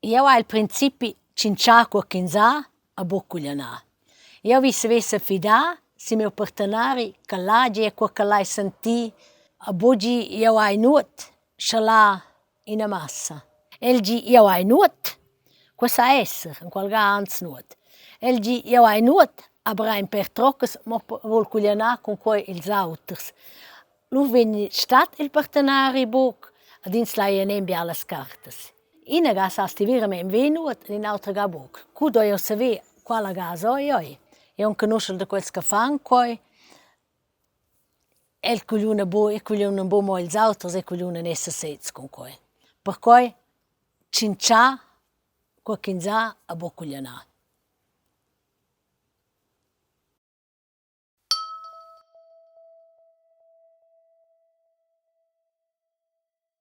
Io al principi cincià qualcun'sa a boccuglianà. Io vi savesse fidà se mio partenari che l'agi e quel che l'hai sentì a boggi io hai nuot scialà in massa. El gi io hai nuot, questa esser, in quel gans nuot. El gi io hai nuot, aber per troccas mo vol cuglianà con quei ils auters. Lu vegni stat il partenari buc, ad ins lai enembia las cartas. Ina ga sasti verament venuot, in autra ga buc. Cu do io saver quala ga so io. Io non conosco da quels che fan quei. El cugliuna bo mo ils auters e cugliuna nessa sez con quei. Per quei cincià qualcun'sa a bo cuglianà.